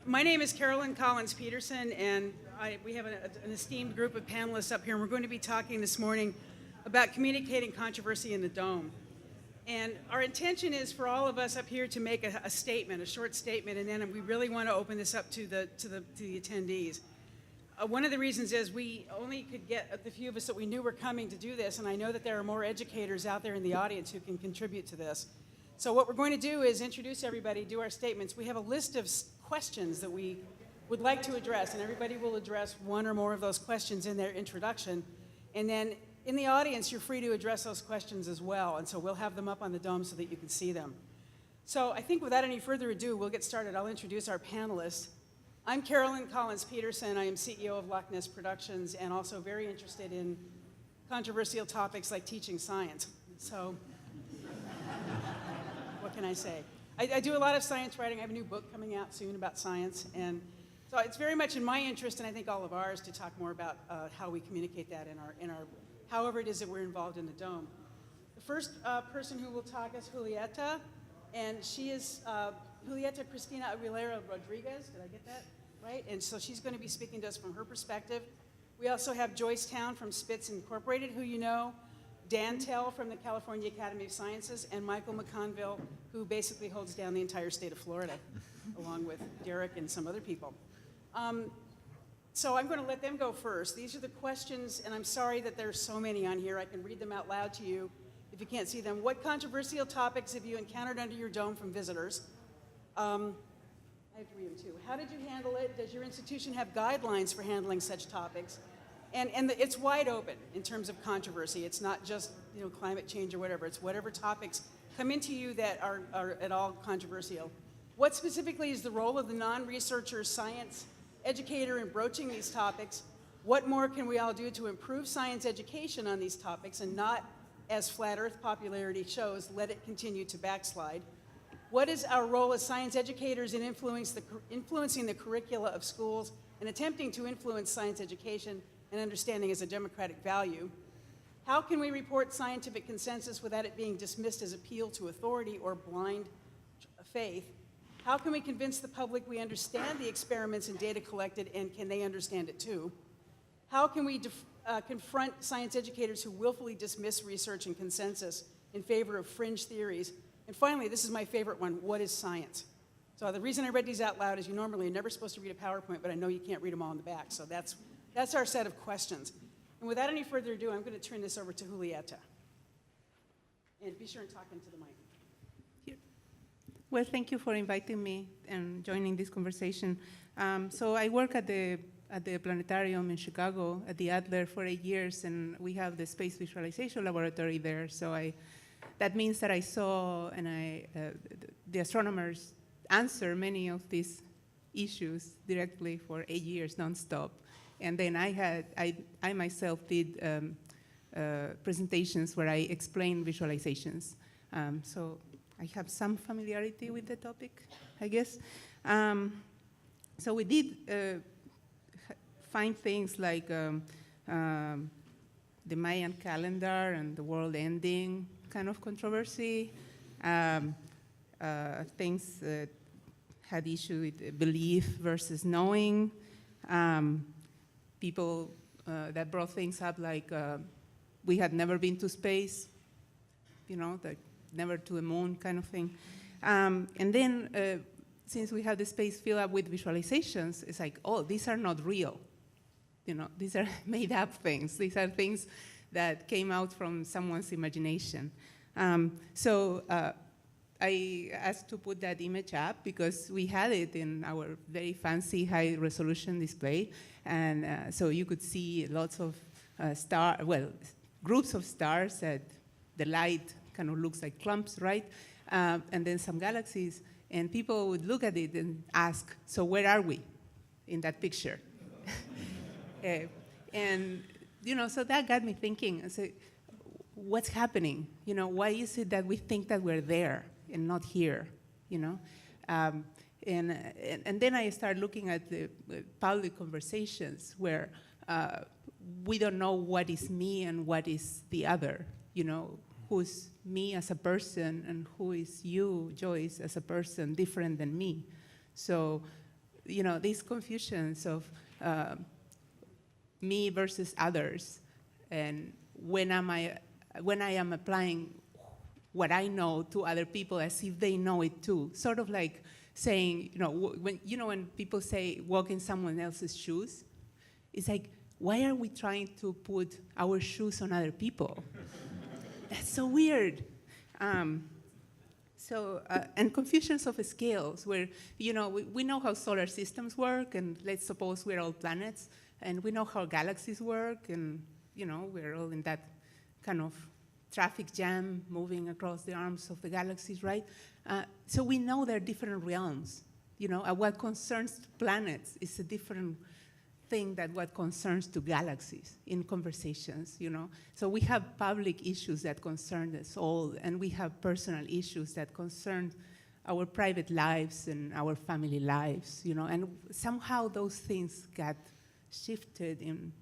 My name is Carolyn Collins-Peterson, and we have an esteemed group of panelists up here, and we're going to be talking this morning about communicating controversy in the Dome. And our intention is for all of us up here to make a statement, a short statement, and then we really want to open this up to the attendees. One of the reasons is we only could get the few of us that we knew were coming to do this, and I know that there are more educators out there in the audience who can contribute to this. So what we're going to do is introduce everybody, do our statements. We have a list of questions that we would like to address, and everybody will address one or more of those questions in their introduction. And then in the audience, you're free to address those questions as well, and so we'll have them up on the Dome so that you can see them. So I think without any further ado, we'll get started. I'll introduce our panelists. I'm Carolyn Collins-Peterson. I am CEO of Loch Ness Productions and also very interested in controversial topics like teaching science. So what can I say? I do a lot of science writing. I have a new book coming out soon about science. And so it's very much in my interest, and I think all of ours, to talk more about how we communicate that in our however it is that we're involved in the Dome. The first person who will talk is Julieta, and she is Julieta Cristina Aguilera Rodriguez. Did I get that right? And so she's going to be speaking to us from her perspective. We also have Joyce Town from Spitz Incorporated, who you know, Dan Tell from the California Academy of Sciences, and Michael McConville, who basically holds down the entire state of Florida, along with Derek and some other people. So I'm going to let them go first. These are the questions, and I'm sorry that there's so many on here. I can read them out loud to you if you can't see them. What controversial topics have you encountered under your dome from visitors? I have to read them too. How did you handle it? Does your institution have guidelines for handling such topics? And it's wide open in terms of controversy. It's not just climate change or whatever. It's whatever topics come into you that are at all controversial. What specifically is the role of the non-researcher science educator in broaching these topics? What more can we all do to improve science education on these topics and not, as flat earth popularity shows, let it continue to backslide? What is our role as science educators in influencing the curricula of schools and attempting to influence science education and understanding as a democratic value? How can we report scientific consensus without it being dismissed as appeal to authority or blind faith? How can we convince the public we understand the experiments and data collected, and can they understand it too? How can we confront science educators who willfully dismiss research and consensus in favor of fringe theories? And finally, this is my favorite one, what is science? So the reason I read these out loud is you normally are never supposed to read a PowerPoint, but I know you can't read them all in the back, so that's our set of questions. And without any further ado, I'm going to turn this over to Julieta. And be sure and talk into the mic. Well, thank you for inviting me and joining this conversation. So I work at the Planetarium in Chicago, at the Adler, for 8 years, and we have the Space Visualization Laboratory there. So that means that I saw and the astronomers answer many of these issues directly for 8 years nonstop. And then I myself did presentations where I explained visualizations. So I have some familiarity with the topic, I guess. So we did find things like the Mayan calendar and the world ending kind of controversy, things that had issue with belief versus knowing, people that brought things up like we had never been to space, like never to the moon kind of thing. And then since we have the space filled up with visualizations, it's like, oh, these are not real. These are made up things. These are things that came out from someone's imagination. So I asked to put that image up because we had it in our very fancy high resolution display. And so you could see lots of groups of stars that the light kind of looks like clumps, right? And then some galaxies. And people would look at it and ask, so where are we in that picture? And, so that got me thinking. I said, what's happening? Why is it that we think that we're there and not here? And then I started looking at the public conversations where we don't know what is me and what is the other, who's me as a person and who is you, Joyce, as a person different than me. So these confusions of me versus others, and when I am applying what I know to other people as if they know it too, sort of like saying, when people say walk in someone else's shoes, it's like, why are we trying to put our shoes on other people? That's so weird. And confusions of scales, where, we know how solar systems work, and let's suppose we're all planets, and we know how galaxies work, and, we're all in that kind of traffic jam moving across the arms of the galaxies, right? So we know there are different realms. What concerns planets is a different thing than what concerns to galaxies in conversations, So we have public issues that concern us all, and we have personal issues that concern our private lives and our family lives, and somehow those things got shifted in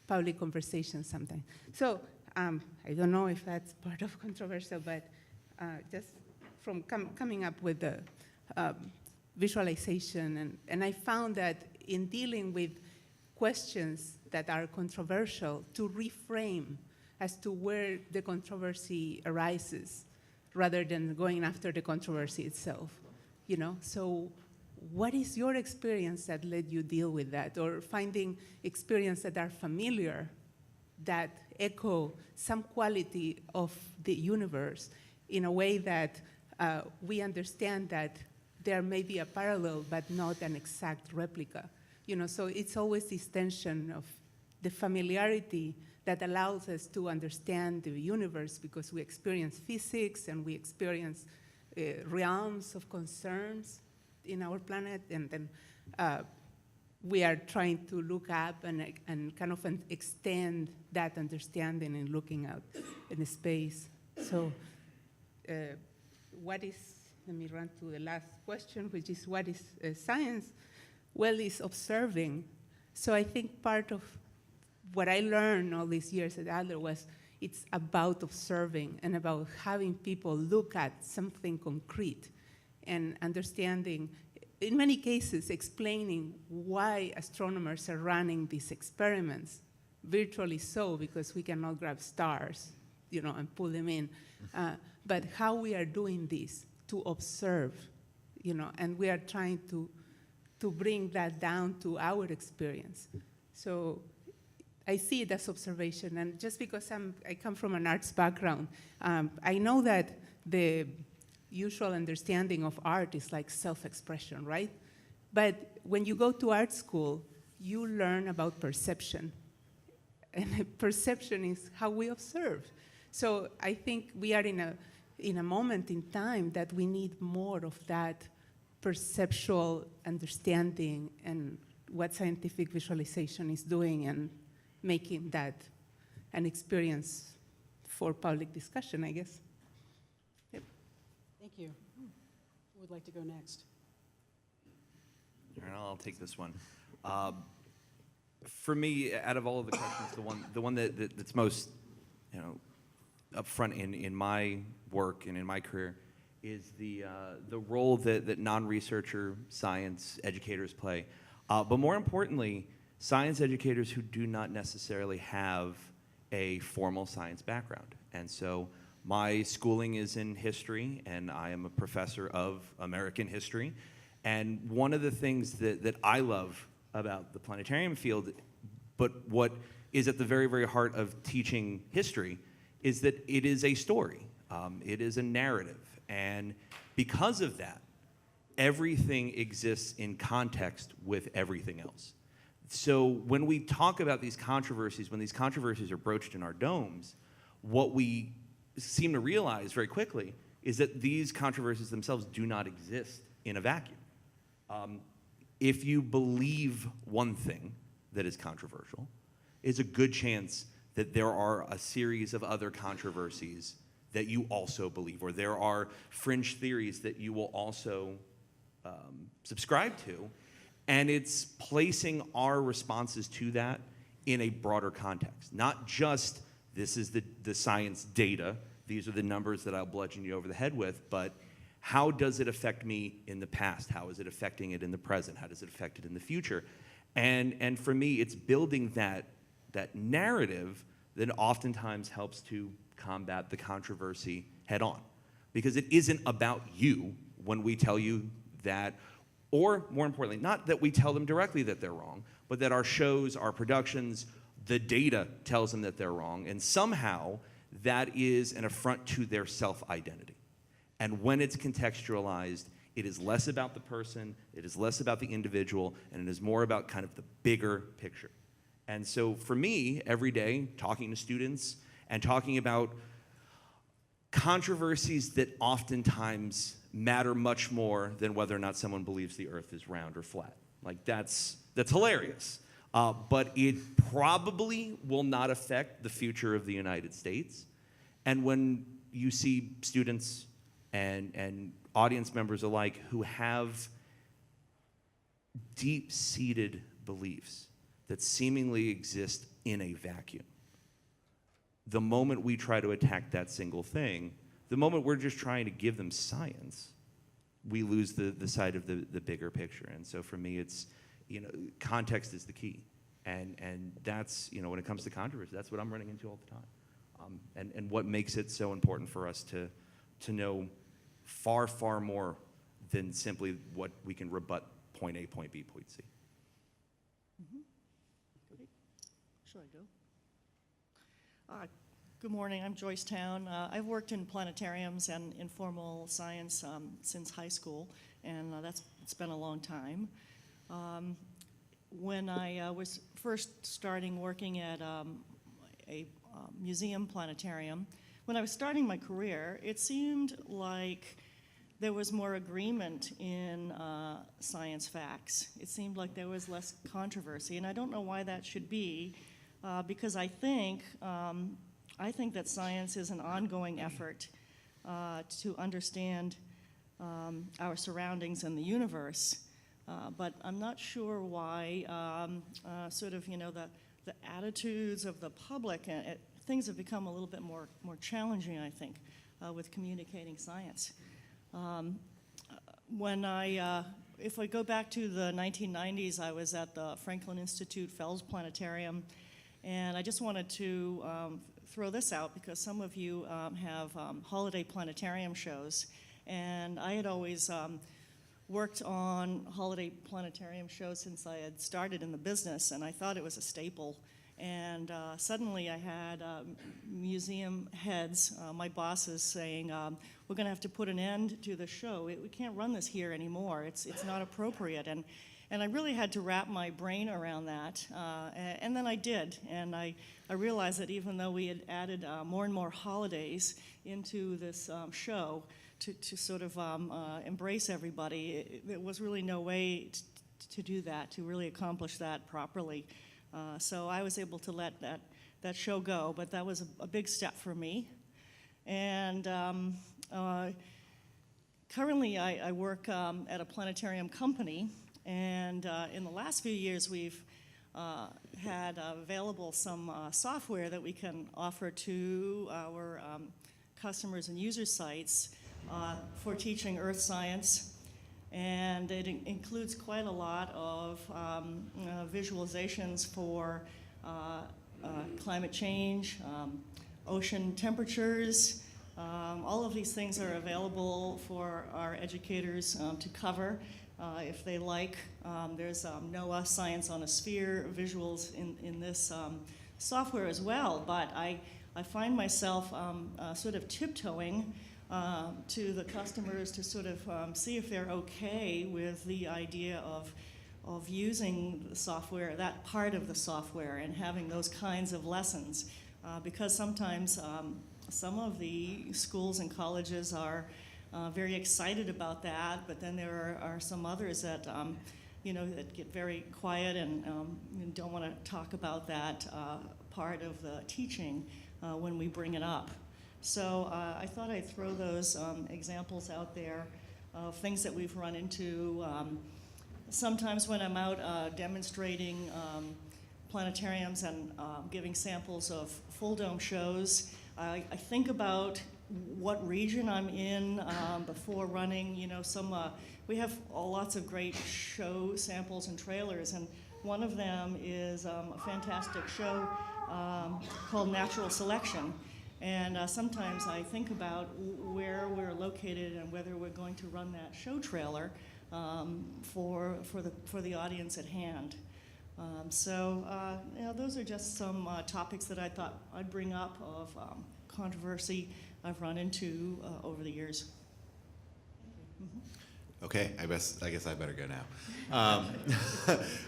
public conversations sometimes. So I don't know if that's part of controversial, but just from coming up with the visualization, and I found that in dealing with questions that are controversial, to reframe as to where the controversy arises, rather than going after the controversy itself, So what is your experience that led you deal with that, or finding experiences that are familiar, that echo some quality of the universe in a way that we understand that there may be a parallel but not an exact replica. So it's always this tension of the familiarity that allows us to understand the universe, because we experience physics and we experience realms of concerns in our planet, and then we are trying to look up and kind of extend that understanding and looking out in space. So let me run to the last question, which is, what is science? Well, it's observing. So I think part of what I learned all these years at Adler was it's about observing and about having people look at something concrete and understanding, in many cases, explaining why astronomers are running these experiments, virtually so, because we cannot grab stars, and pull them in, but how we are doing this to observe, and we are trying to bring that down to our experience. So I see it as observation, and just because I come from an arts background, I know that the usual understanding of art is like self-expression, right? But when you go to art school, you learn about perception, and perception is how we observe. So I think we are in a moment in time that we need more of that perceptual understanding and what scientific visualization is doing, and making that an experience for public discussion, I guess. Yep. Thank you. Who would like to go next? All right, I'll take this one. For me, out of all of the questions, the one that's most, up front in my work and in my career is the role that non-researcher science educators play. But more importantly, science educators who do not necessarily have a formal science background. And so my schooling is in history, and I am a professor of American history. And one of the things that I love about the planetarium field, but what is at the very, very heart of teaching history, is that it is a story. It is a narrative. And because of that, everything exists in context with everything else. So when we talk about these controversies, when these controversies are broached in our domes, what we seem to realize very quickly is that these controversies themselves do not exist in a vacuum. If you believe one thing that is controversial, it's a good chance that there are a series of other controversies that you also believe, or there are fringe theories that you will also subscribe to, and it's placing our responses to that in a broader context. Not just, this is the science data, these are the numbers that I'll bludgeon you over the head with, but how does it affect me in the past? How is it affecting it in the present? How does it affect it in the future? And for me, it's building that narrative that oftentimes helps to combat the controversy head on. Because it isn't about you when we tell you that, or more importantly, not that we tell them directly that they're wrong, but that our shows, our productions, the data tells them that they're wrong, and somehow that is an affront to their self-identity. And when it's contextualized, it is less about the person, it is less about the individual, and it is more about kind of the bigger picture. And so for me, every day, talking to students and talking about controversies that oftentimes matter much more than whether or not someone believes the earth is round or flat. Like, that's hilarious. But it probably will not affect the future of the United States. And when you see students and audience members alike who have deep-seated beliefs that seemingly exist in a vacuum, the moment we try to attack that single thing, the moment we're just trying to give them science, we lose the sight of the bigger picture. And so for me, it's, context is the key. And that's, when it comes to controversy, that's what I'm running into all the time. And what makes it so important for us to know far, far more than simply what we can rebut point A, point B, point C. Should I go? Good morning, I'm Joyce Town. I've worked in planetariums and informal science since high school, and it's been a long time. When I was first starting working at a museum planetarium, when I was starting my career, it seemed like there was more agreement in science facts. It seemed like there was less controversy, and I don't know why that should be, because I think that science is an ongoing effort to understand our surroundings and the universe. But I'm not sure why the attitudes of the public, things have become a little bit more challenging, I think, with communicating science. If I go back to the 1990s, I was at the Franklin Institute Fells Planetarium, and I just wanted to throw this out because some of you have holiday planetarium shows, and I had always worked on holiday planetarium shows since I had started in the business, and I thought it was a staple. And suddenly I had museum heads, my bosses, saying, we're going to have to put an end to the show. We can't run this here anymore. It's not appropriate. And I really had to wrap my brain around that. And then I did. And I realized that even though we had added more and more holidays into this show to sort of embrace everybody, there was really no way to do that, to really accomplish that properly. So I was able to let that show go, but that was a big step for me. And currently I work at a planetarium company, and in the last few years we've had available some software that we can offer to our customers and user sites for teaching earth science. And it includes quite a lot of visualizations for climate change, ocean temperatures. All of these things are available for our educators to cover if they like. There's NOAA Science on a Sphere visuals in this software as well, but I find myself sort of tiptoeing to the customers to sort of see if they're okay with the idea of using the software, that part of the software, and having those kinds of lessons. Because sometimes some of the schools and colleges are very excited about that, but then there are some others that, that get very quiet and don't want to talk about that part of the teaching when we bring it up. So I thought I'd throw those examples out there of things that we've run into. Sometimes when I'm out demonstrating planetariums and giving samples of full dome shows, I think about what region I'm in before running. You know, we have lots of great show samples and trailers, and one of them is a fantastic show called Natural Selection. And sometimes I think about where we're located and whether we're going to run that show trailer for the audience at hand. You know, those are just some topics that I thought I'd bring up of controversy I've run into over the years. Okay, I guess I better go now.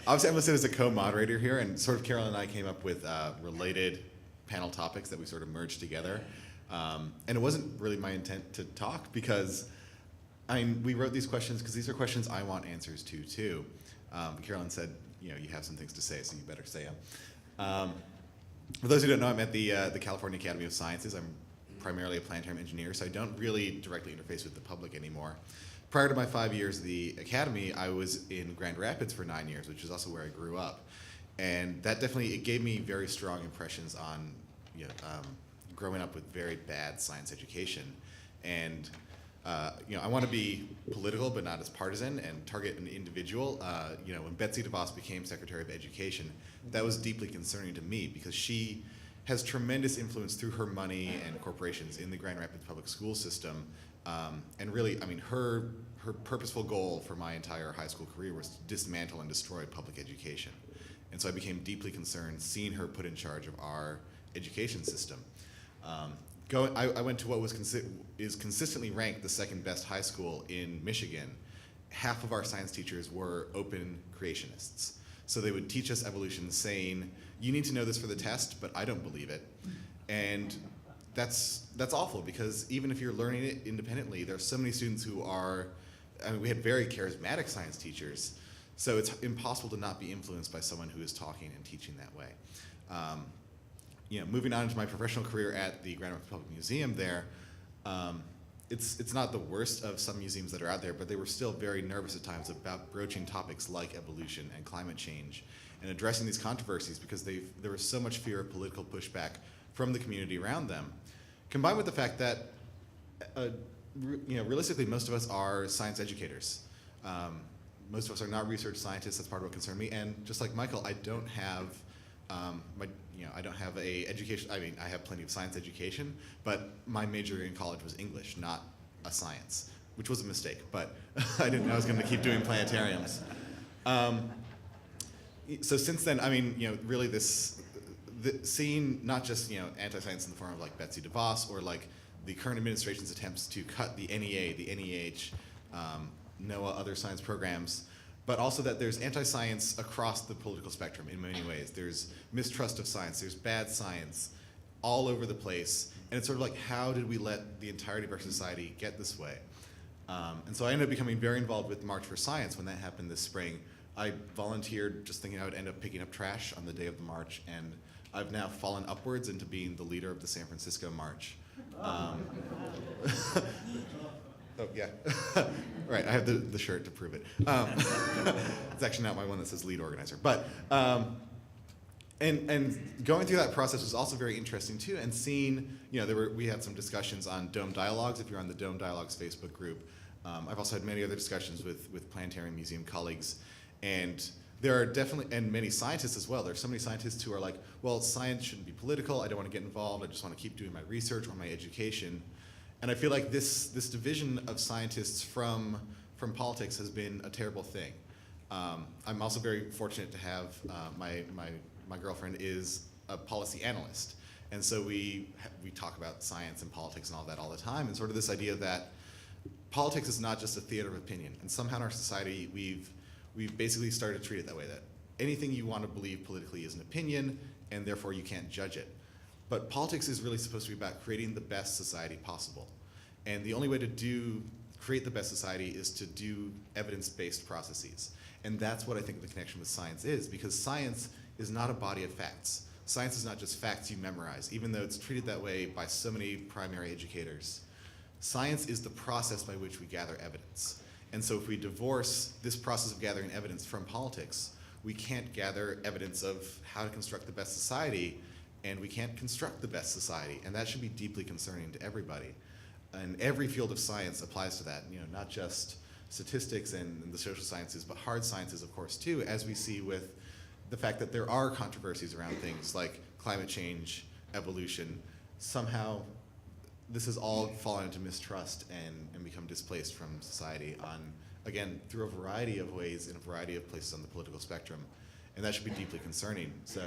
Obviously, I'm listed as a co-moderator here, and sort of Carolyn and I came up with related panel topics that we sort of merged together. And it wasn't really my intent to talk because, I mean, we wrote these questions because these are questions I want answers to too. Carolyn said, you know, you have some things to say, so you better say them. For those who don't know, I'm at the California Academy of Sciences. I'm primarily a planetarium engineer, so I don't really directly interface with the public anymore. Prior to my 5 years at the Academy, I was in Grand Rapids for 9 years, which is also where I grew up. And that definitely, it gave me very strong impressions on growing up with very bad science education. And you know, I want to be political, but not as partisan, and target an individual. You know, when Betsy DeVos became Secretary of Education, that was deeply concerning to me because she has tremendous influence through her money and corporations in the Grand Rapids public school system. And really, I mean, her purposeful goal for my entire high school career was to dismantle and destroy public education. And so I became deeply concerned seeing her put in charge of our education system. I went to what is consistently ranked the second best high school in Michigan. Half of our science teachers were open creationists. So they would teach us evolution saying, you need to know this for the test, but I don't believe it. And that's awful because even if you're learning it independently, there's so many students who are, I mean, we had very charismatic science teachers, so it's impossible to not be influenced by someone who is talking and teaching that way. You know, moving on into my professional career at the Grand Rapids Public Museum there, it's not the worst of some museums that are out there, but they were still very nervous at times about broaching topics like evolution and climate change and addressing these controversies because there was so much fear of political pushback from the community around them. Combined with the fact that, you know, realistically, most of us are science educators. Most of us are not research scientists. That's part of what concerned me. And just like Michael, I don't have I don't have a education. I mean, I have plenty of science education, but my major in college was English, not a science, which was a mistake. But I didn't know I was going to keep doing planetariums. So since then, I mean, you know, really seeing not just, you know, anti-science in the form of like Betsy DeVos or like the current administration's attempts to cut the NEA, the NEH, NOAA, other science programs, but also that there's anti-science across the political spectrum in many ways. There's mistrust of science, there's bad science all over the place, and it's sort of like, how did we let the entirety of our society get this way? And so I ended up becoming very involved with March for Science when that happened this spring. I volunteered just thinking I would end up picking up trash on the day of the march, and I've now fallen upwards into being the leader of the San Francisco March. Oh, yeah. Right, I have the shirt to prove it. It's actually not my one that says lead organizer. But, and going through that process was also very interesting too, and seeing, you know, we had some discussions on Dome Dialogues, if you're on the Dome Dialogues Facebook group. I've also had many other discussions with Planetarium Museum colleagues, and there are definitely, and many scientists as well, there's so many scientists who are like, well, science shouldn't be political, I don't want to get involved, I just want to keep doing my research or my education. And I feel like this division of scientists from politics has been a terrible thing. I'm also very fortunate to have my girlfriend is a policy analyst, and so we talk about science and politics and all that all the time, and sort of this idea that politics is not just a theater of opinion, and somehow in our society we've basically started to treat it that way, that anything you want to believe politically is an opinion, and therefore you can't judge it. But politics is really supposed to be about creating the best society possible. And the only way to create the best society is to do evidence-based processes. And that's what I think the connection with science is, because science is not a body of facts. Science is not just facts you memorize, even though it's treated that way by so many primary educators. Science is the process by which we gather evidence. And so if we divorce this process of gathering evidence from politics, we can't gather evidence of how to construct the best society, and we can't construct the best society, and that should be deeply concerning to everybody. And every field of science applies to that, not just statistics and the social sciences, but hard sciences, of course, too, as we see with the fact that there are controversies around things like climate change, evolution. Somehow, this has all fallen into mistrust and become displaced from society again, through a variety of ways in a variety of places on the political spectrum. And that should be deeply concerning. So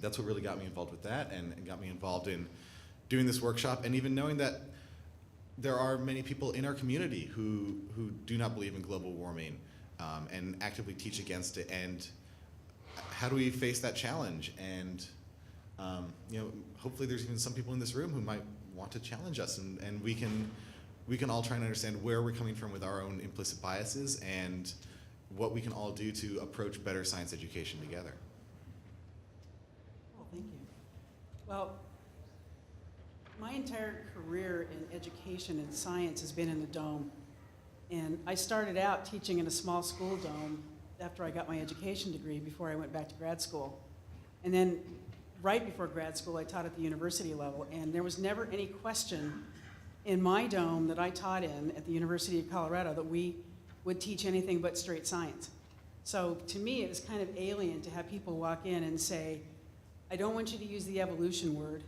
that's what really got me involved with that and got me involved in doing this workshop, and even knowing that there are many people in our community who do not believe in global warming and actively teach against it. And how do we face that challenge? And hopefully there's even some people in this room who might want to challenge us, and we can all try and understand where we're coming from with our own implicit biases and what we can all do to approach better science education together. Oh, thank you. Well, my entire career in education and science has been in the dome. And I started out teaching in a small school dome after I got my education degree, before I went back to grad school. And then right before grad school, I taught at the university level, and there was never any question in my dome that I taught in at the University of Colorado that we would teach anything but straight science. So to me, it was kind of alien to have people walk in and say, I don't want you to use the evolution word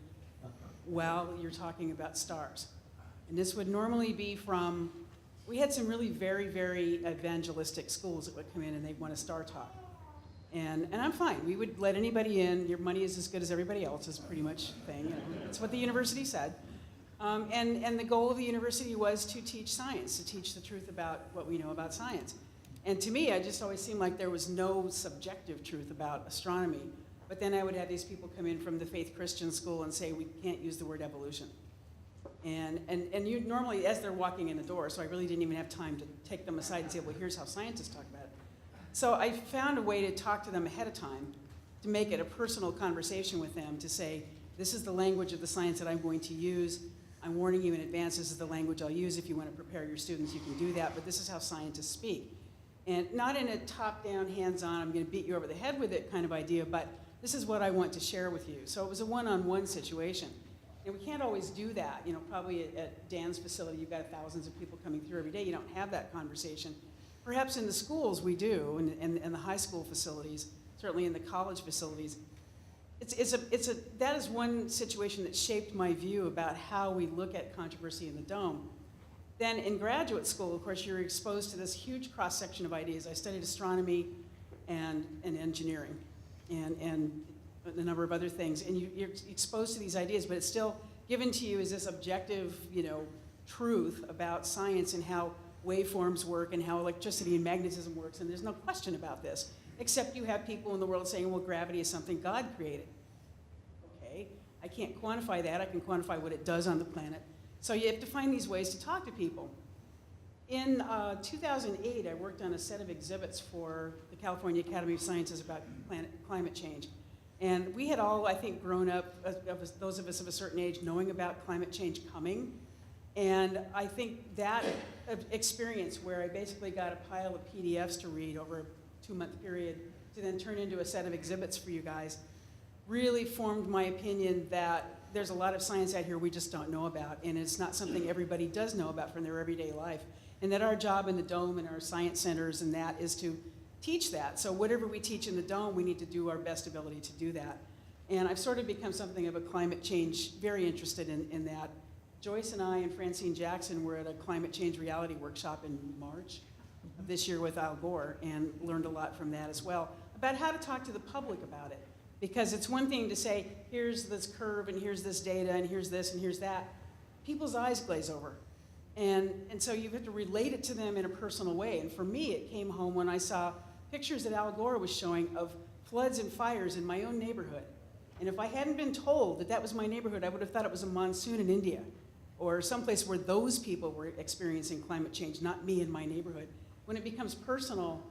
while you're talking about stars. And this would normally be from, we had some really very, very evangelistic schools that would come in and they'd want a star talk. And I'm fine. We would let anybody in. Your money is as good as everybody else's, pretty much thing. That's what the university said. And the goal of the university was to teach science, to teach the truth about what we know about science. And to me, I just always seemed like there was no subjective truth about astronomy. But then I would have these people come in from the faith Christian school and say, we can't use the word evolution. And you normally, as they're walking in the door, so I really didn't even have time to take them aside and say, well, here's how scientists talk about it. So I found a way to talk to them ahead of time, to make it a personal conversation with them, to say, this is the language of the science that I'm going to use. I'm warning you in advance, this is the language I'll use. If you want to prepare your students, you can do that, but this is how scientists speak. And not in a top-down, hands-on, I'm going to beat you over the head with it kind of idea, but this is what I want to share with you. So it was a one-on-one situation. And we can't always do that. Probably at Dan's facility, you've got thousands of people coming through every day. You don't have that conversation. Perhaps in the schools we do, and the high school facilities, certainly in the college facilities. That is one situation that shaped my view about how we look at controversy in the dome. Then in graduate school, of course, you're exposed to this huge cross-section of ideas. I studied astronomy and engineering and a number of other things. And you're exposed to these ideas, but it's still given to you as this objective, truth about science and how waveforms work and how electricity and magnetism works. And there's no question about this, except you have people in the world saying, well, gravity is something God created. Okay, I can't quantify that. I can quantify what it does on the planet. So you have to find these ways to talk to people. In 2008, I worked on a set of exhibits for the California Academy of Sciences about climate change. And we had all, I think, grown up, those of us of a certain age, knowing about climate change coming. And I think that experience where I basically got a pile of PDFs to read over a 2-month period to then turn into a set of exhibits for you guys really formed my opinion that there's a lot of science out here we just don't know about, and it's not something everybody does know about from their everyday life. And that our job in the dome and our science centers and that is to teach that. So whatever we teach in the dome, we need to do our best ability to do that. And I've sort of become something of a climate change, very interested in that. Joyce and I and Francine Jackson were at a climate change reality workshop in March of this year with Al Gore and learned a lot from that as well about how to talk to the public about it. Because it's one thing to say, here's this curve and here's this data and here's this and here's that. People's eyes glaze over. And so you have to relate it to them in a personal way. And for me, it came home when I saw pictures that Al Gore was showing of floods and fires in my own neighborhood. And if I hadn't been told that that was my neighborhood, I would have thought it was a monsoon in India or someplace where those people were experiencing climate change, not me in my neighborhood. When it becomes personal,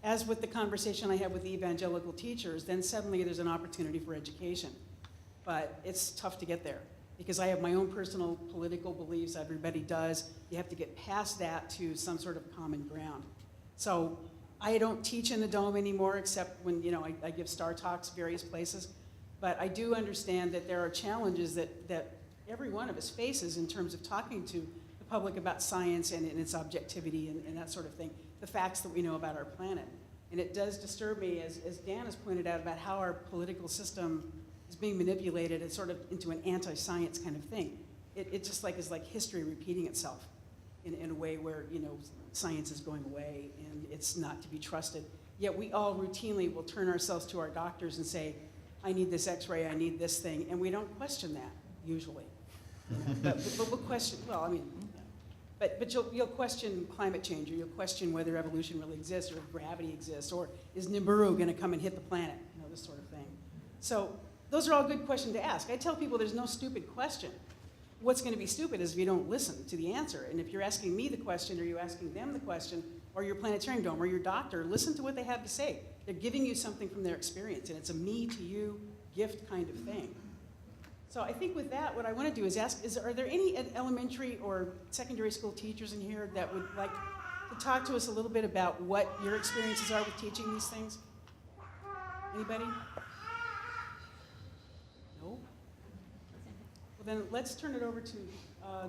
as with the conversation I had with the evangelical teachers, then suddenly there's an opportunity for education. But it's tough to get there because I have my own personal political beliefs, everybody does. You have to get past that to some sort of common ground. So I don't teach in the dome anymore except when I give star talks various places. But I do understand that there are challenges that every one of us faces in terms of talking to the public about science and its objectivity and that sort of thing, the facts that we know about our planet. And it does disturb me, as Dan has pointed out, about how our political system is being manipulated as sort of into an anti-science kind of thing. It just like is like history repeating itself in a way where, you know, science is going away and it's not to be trusted. Yet we all routinely will turn ourselves to our doctors and say, I need this x-ray, I need this thing, and we don't question that, usually. You know, but we'll question, well, I mean, but you'll question climate change, or you'll question whether evolution really exists, or if gravity exists, or is Nibiru gonna come and hit the planet, you know, this sort of thing. So those are all good questions to ask. I tell people there's no stupid question. What's gonna be stupid is if you don't listen to the answer. And if you're asking me the question, or you're asking them the question, or your planetarium dome, or your doctor, listen to what they have to say. They're giving you something from their experience, and it's a me to you gift kind of thing. So I think with that, what I want to do is ask, are there any elementary or secondary school teachers in here that would like to talk to us a little bit about what your experiences are with teaching these things? Anybody? No? Well, then let's turn it over to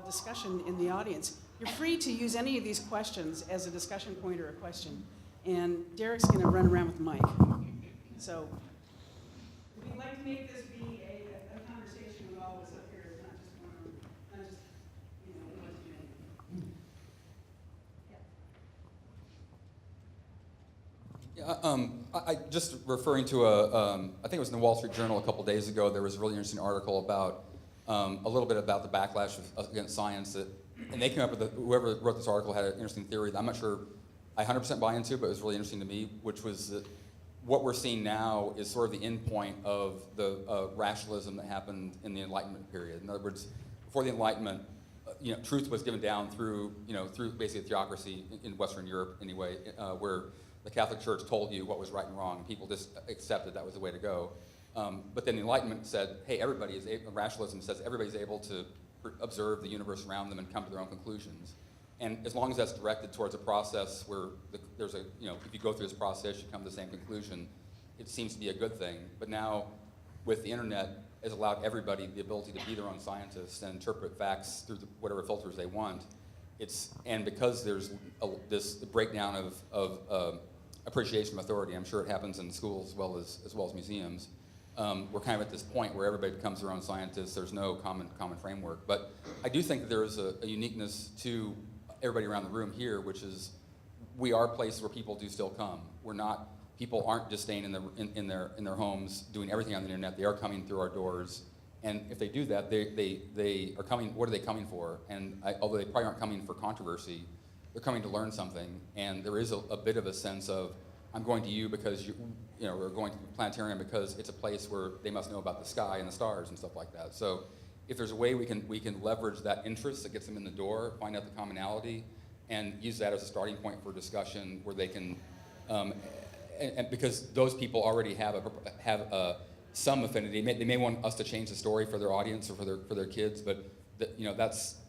discussion in the audience. You're free to use any of these questions as a discussion point or a question. And Derek's going to run around with the mic. So we'd like to make this be a conversation with all of us up here, not just one, not just, you know, one committee. Yeah. I just referring to I think it was in the Wall Street Journal a couple days ago. There was a really interesting article about a little bit about the backlash against science. And they came up with whoever wrote this article had an interesting theory that I'm not sure I 100% buy into, but it was really interesting to me, which was that what we're seeing now is sort of the end point of the rationalism that happened in the Enlightenment period. In other words, before the Enlightenment, you know, truth was given down through, you know, through basically theocracy in Western Europe anyway, where the Catholic Church told you what was right and wrong, and people just accepted that was the way to go. But then the Enlightenment said, hey, rationalism says everybody's able to observe the universe around them and come to their own conclusions. And as long as that's directed towards a process where there's a, you know, if you go through this process, you come to the same conclusion, it seems to be a good thing. But now, with the internet, it's allowed everybody the ability to be their own scientists and interpret facts through whatever filters they want. And because there's this breakdown of appreciation of authority, I'm sure it happens in schools as well as museums. We're kind of at this point where everybody becomes their own scientist. There's no common framework. But I do think that there is a uniqueness to everybody around the room here, which is we are places where people do still come. People aren't just staying in their homes doing everything on the internet. They are coming through our doors. And if they do that, they are coming. What are they coming for? And although they probably aren't coming for controversy, they're coming to learn something. And there is a bit of a sense of, I'm going to you because we're going to the Planetarium because it's a place where they must know about the sky and the stars and stuff like that. So if there's a way we can leverage that interest that gets them in the door, find out the commonality, and use that as a starting point for discussion where they can, and because those people already have some affinity. They may want us to change the story for their audience or for their kids, but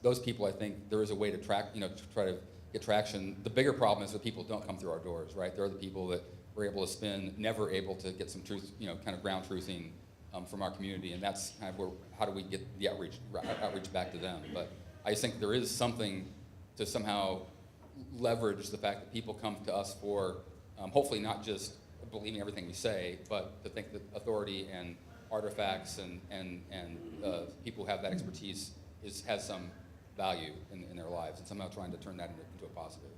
those people. I think there is a way to try to get traction. The bigger problem is that people don't come through our doors, right? They're the people that we're able to spin, never able to get some truth, kind of ground truthing from our community, and that's kind of how do we get the outreach back to them? But I just think there is something to somehow leverage the fact that people come to us for, hopefully not just believing everything we say, but to think that authority and artifacts and people who have that expertise has some value in their lives, and somehow trying to turn that into a positive.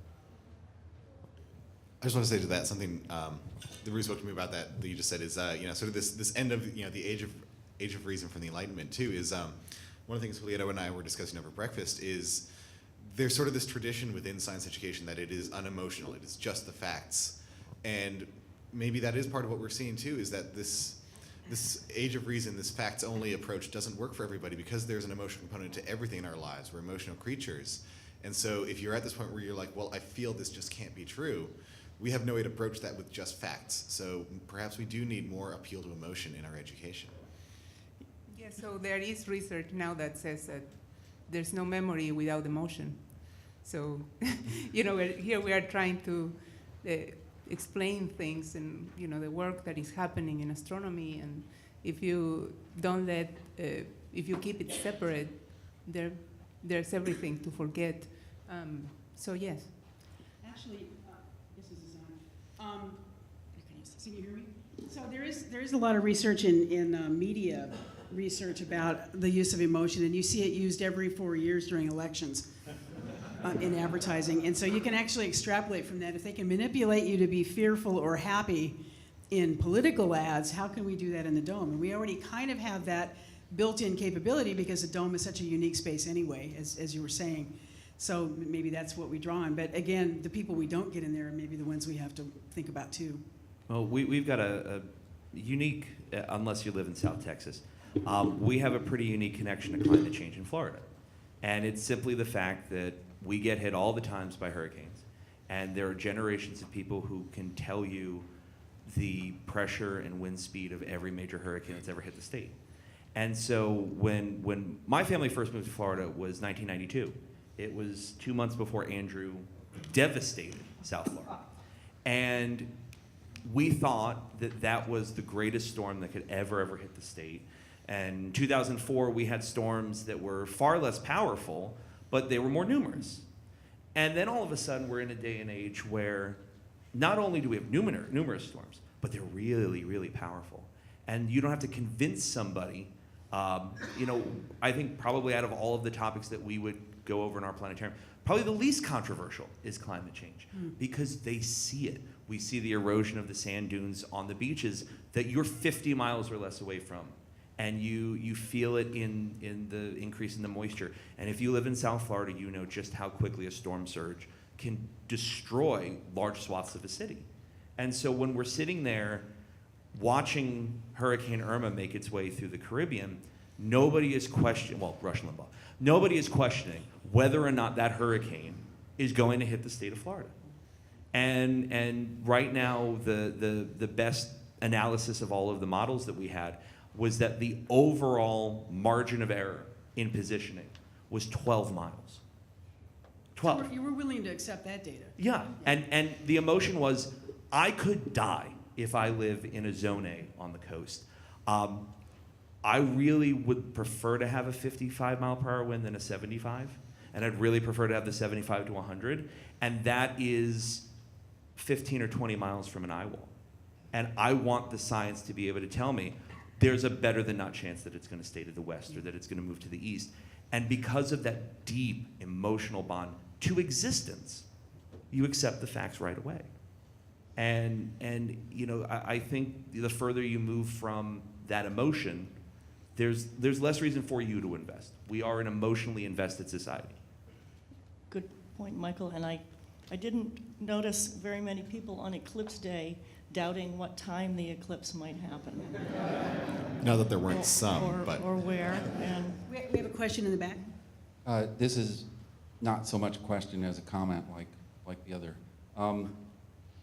I just want to say to that something that really spoke to me about that you just said is sort of this end of the age of reason from the Enlightenment too is one of the things Pleiades and I were discussing over breakfast is there's sort of this tradition within science education that it is unemotional, it is just the facts, and maybe that is part of what we're seeing too, is that this age of reason, this facts-only approach doesn't work for everybody because there's an emotional component to everything in our lives. We're emotional creatures. And so if you're at this point where you're like, well, I feel this just can't be true, we have no way to approach that with just facts. So perhaps we do need more appeal to emotion in our education. Yeah, so there is research now that says that there's no memory without emotion. So, here we are trying to explain things and, the work that is happening in astronomy if you don't let, if you keep it separate, there's everything to forget. So yes. Actually, this is on. Can you hear me? So there is a lot of research in media research about the use of emotion, and you see it used every 4 years during elections in advertising. And so you can actually extrapolate from that. If they can manipulate you to be fearful or happy in political ads, how can we do that in the Dome? And we already kind of have that built-in capability because the Dome is such a unique space anyway, as you were saying. So maybe that's what we draw on. But again, the people we don't get in there are maybe the ones we have to think about too. Well, we've got a unique, unless you live in South Texas, we have a pretty unique connection to climate change in Florida. And it's simply the fact that we get hit all the times by hurricanes. And there are generations of people who can tell you the pressure and wind speed of every major hurricane that's ever hit the state. And so when my family first moved to Florida was 1992. It was 2 months before Andrew devastated South Florida. And we thought that that was the greatest storm that could ever hit the state. And in 2004, we had storms that were far less powerful, but they were more numerous. And then all of a sudden, we're in a day and age where not only do we have numerous storms, but they're really, really powerful. And you don't have to convince somebody. I think probably out of all of the topics that we would go over in our planetarium, probably the least controversial is climate change because they see it. We see the erosion of the sand dunes on the beaches that you're 50 miles or less away from. And you feel it in the increase in the moisture. And if you live in South Florida, you know just how quickly a storm surge can destroy large swaths of a city. And so when we're sitting there watching Hurricane Irma make its way through the Caribbean, nobody is questioning, well, Rush Limbaugh, nobody is questioning whether or not that hurricane is going to hit the state of Florida. And right now, the best analysis of all of the models that we had was that the overall margin of error in positioning was 12 miles. 12. So you were willing to accept that data. Yeah, and the emotion was, I could die if I live in a zone A on the coast. I really would prefer to have a 55 mile per hour wind than a 75, and I'd really prefer to have the 75 to 100, and that is 15 or 20 miles from an eye wall. And I want the science to be able to tell me there's a better than not chance that it's going to stay to the west or that it's going to move to the east. And because of that deep emotional bond to existence, you accept the facts right away. And I think the further you move from that emotion, there's less reason for you to invest. We are an emotionally invested society. Good point, Michael. And I didn't notice very many people on Eclipse Day doubting what time the eclipse might happen. Not that there weren't some, or where. And We have a question in the back. This is not so much a question as a comment like the other.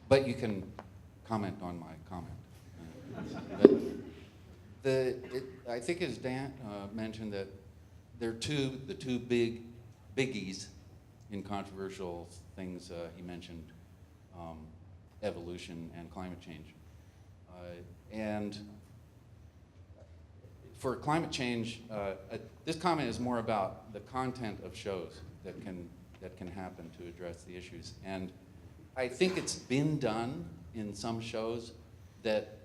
But you can comment on my comment. I think as Dan mentioned that there are the two biggies in controversial things. He mentioned evolution and climate change. And for climate change, this comment is more about the content of shows that can happen to address the issues. And I think it's been done in some shows that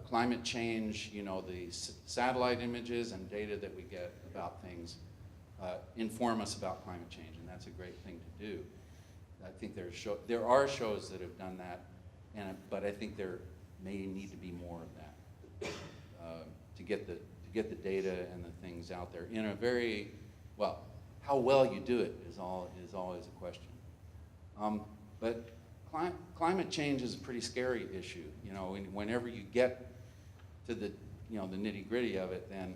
climate change, the satellite images and data that we get about things inform us about climate change, and that's a great thing to do. I think there are shows that have done that, but I think there may need to be more of that to get the data and the things out there in a very how well you do it is always a question. But climate change is a pretty scary issue. Whenever you get to the nitty-gritty of it, then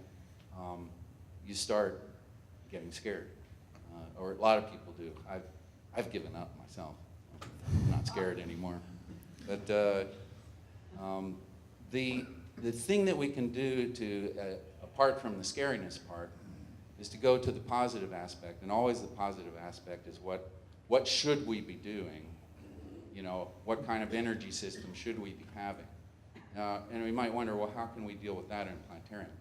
you start getting scared, or a lot of people do. I've given up myself. I'm not scared anymore. But the thing that we can do apart from the scariness part, is to go to the positive aspect, and always the positive aspect is what should we be doing? What kind of energy system should we be having? And we might wonder, well, how can we deal with that in Planetarium?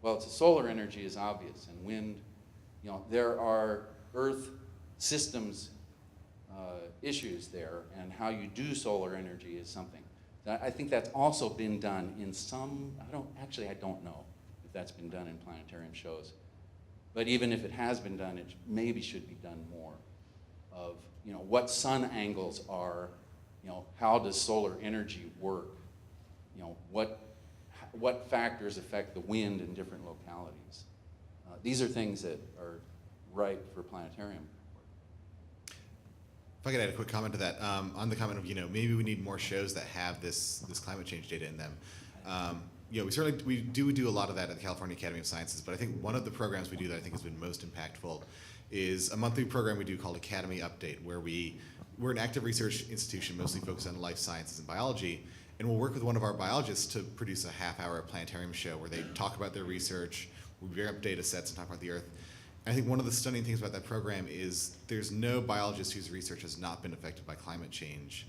Well, it's solar energy is obvious, and wind, there are Earth systems issues there, and how you do solar energy is something. I think that's also been done in some, I don't know if that's been done in Planetarium shows. But even if it has been done, it maybe should be done more of, what sun angles are, how does solar energy work? What factors affect the wind in different localities? These are things that are ripe for Planetarium. If I could add a quick comment to that, on the comment of, maybe we need more shows that have this climate change data in them. We do a lot of that at the California Academy of Sciences, but I think one of the programs we do that I think has been most impactful is a monthly program we do called Academy Update, where we're an active research institution mostly focused on life sciences and biology, and we'll work with one of our biologists to produce a half-hour planetarium show where they talk about their research, we bring up data sets and talk about the Earth. I think one of the stunning things about that program is there's no biologist whose research has not been affected by climate change,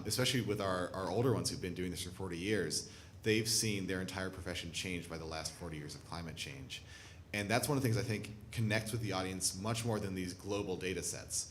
especially with our older ones who've been doing this for 40 years. They've seen their entire profession change by the last 40 years of climate change. And that's one of the things I think connects with the audience much more than these global data sets.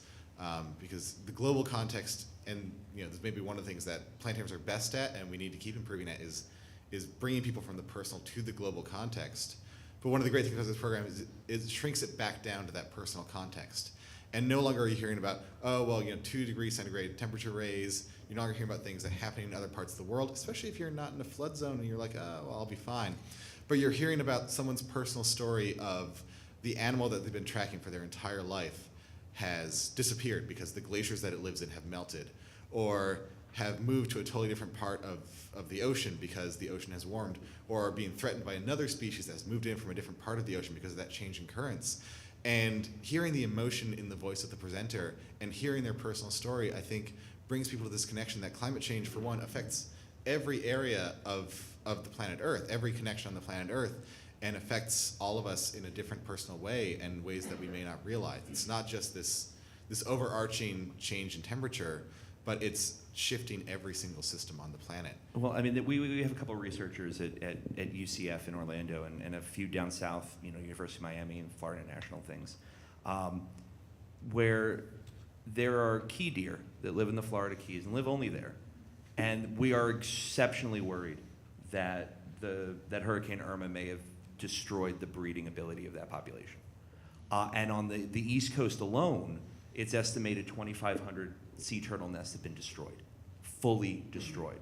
Because the global context, and this may be one of the things that planetariums are best at and we need to keep improving at, is bringing people from the personal to the global context. But one of the great things about this program is it shrinks it back down to that personal context. And no longer are you hearing about, 2 degrees centigrade temperature raise. You're no longer hearing about things that are happening in other parts of the world, especially if you're not in a flood zone and you're like, I'll be fine. But you're hearing about someone's personal story of the animal that they've been tracking for their entire life has disappeared because the glaciers that it lives in have melted, or have moved to a totally different part of the ocean because the ocean has warmed, or are being threatened by another species that has moved in from a different part of the ocean because of that change in currents. And hearing the emotion in the voice of the presenter and hearing their personal story, I think, brings people to this connection that climate change, for one, affects every area of the planet Earth, every connection on the planet Earth, and affects all of us in a different personal way and ways that we may not realize. It's not just this overarching change in temperature, but it's shifting every single system on the planet. Well, I mean, we have a couple of researchers at UCF in Orlando and a few down south, University of Miami and Florida National things, where there are key deer that live in the Florida Keys and live only there. And we are exceptionally worried that Hurricane Irma may have destroyed the breeding ability of that population. And on the East Coast alone, it's estimated 2,500 sea turtle nests have been destroyed, fully destroyed.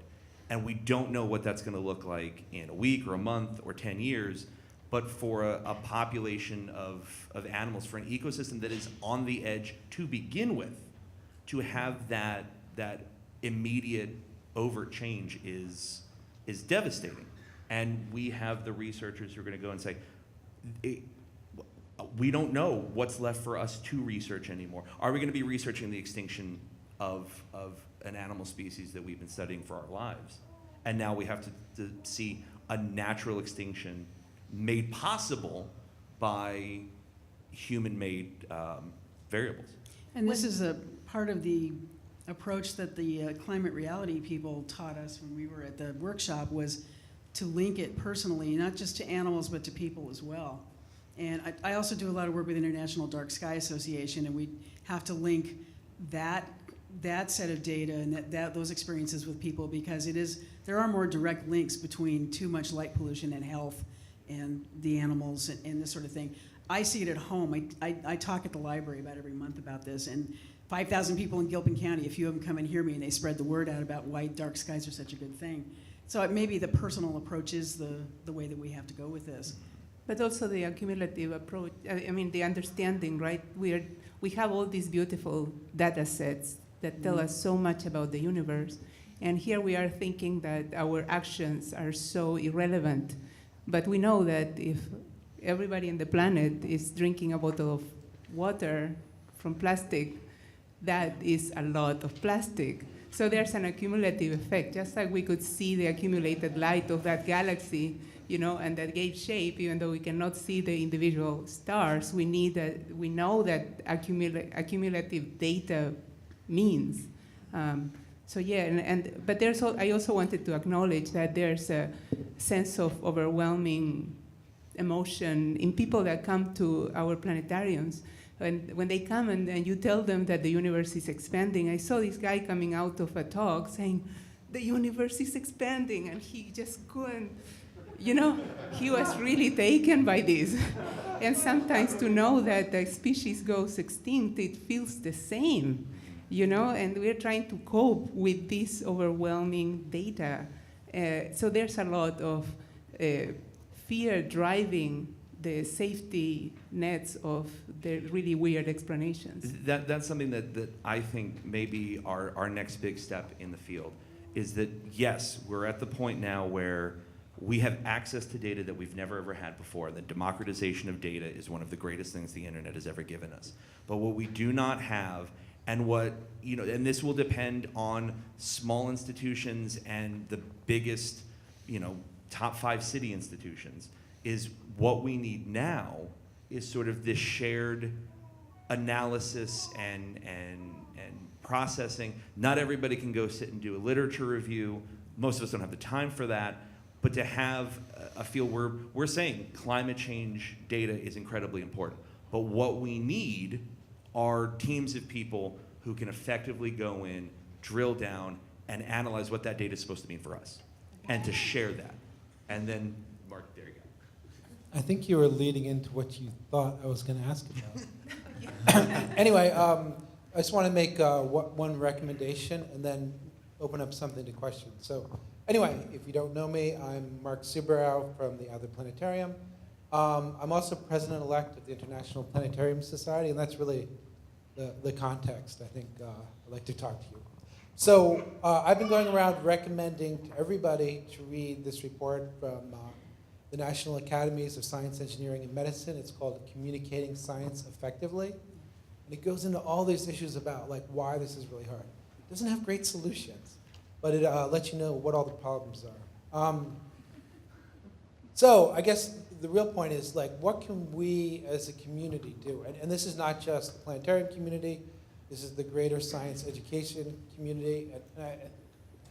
And we don't know what that's going to look like in a week or a month or 10 years, but for a population of animals, for an ecosystem that is on the edge to begin with, to have that immediate overt change is devastating. And we have the researchers who are going to go and say, we don't know what's left for us to research anymore. Are we going to be researching the extinction of an animal species that we've been studying for our lives? And now we have to see a natural extinction made possible by human-made variables. And this is a part of the approach that the climate reality people taught us when we were at the workshop, was to link it personally, not just to animals, but to people as well. And I also do a lot of work with International Dark Sky Association, and we have to link that set of data and those experiences with people, because there are more direct links between too much light pollution and health and the animals and this sort of thing. I see it at home. I talk at the library about every month about this, and 5,000 people in Gilpin County, a few of them come and hear me, and they spread the word out about why dark skies are such a good thing. So maybe the personal approach is the way that we have to go with this. But also the accumulative approach, the understanding, right? We have all these beautiful data sets that tell us so much about the universe. And here we are thinking that our actions are so irrelevant. But we know that if everybody on the planet is drinking a bottle of water from plastic, that is a lot of plastic. So there's an accumulative effect, just like we could see the accumulated light of that galaxy, and that gave shape, even though we cannot see the individual stars. We know that accumulative data means. So yeah, but I also wanted to acknowledge that there's a sense of overwhelming emotion in people that come to our planetariums. And when they come and you tell them that the universe is expanding, I saw this guy coming out of a talk saying, the universe is expanding, and he just couldn't, he was really taken by this. And sometimes to know that the species goes extinct, it feels the same, and we're trying to cope with this overwhelming data. So there's a lot of fear driving the safety nets of the really weird explanations. That's something that I think may be our next big step in the field, is that yes, we're at the point now where we have access to data that we've never ever had before. The democratization of data is one of the greatest things the internet has ever given us. But what we do not have, and and this will depend on small institutions and the biggest, top 5 city institutions, is what we need now is sort of this shared analysis and processing. Not everybody can go sit and do a literature review. Most of us don't have the time for that. But to have a field where we're saying climate change data is incredibly important. But what we need are teams of people who can effectively go in, drill down, and analyze what that data is supposed to mean for us, and to share that. And then, Mark, there you go. I think you were leading into what you thought I was going to ask about. Anyway, I just want to make one recommendation and then open up something to questions. So anyway, if you don't know me, I'm Mark Subarow from the Other Planetarium. I'm also president-elect of the International Planetarium Society, and that's really the context I think I'd like to talk to you. So I've been going around recommending to everybody to read this report from the National Academies of Science, Engineering, and Medicine. It's called Communicating Science Effectively. And it goes into all these issues about why this is really hard. It doesn't have great solutions, but it lets you know what all the problems are. So I guess the real point is what can we as a community do? And this is not just the planetarium community. This is the greater science education community. And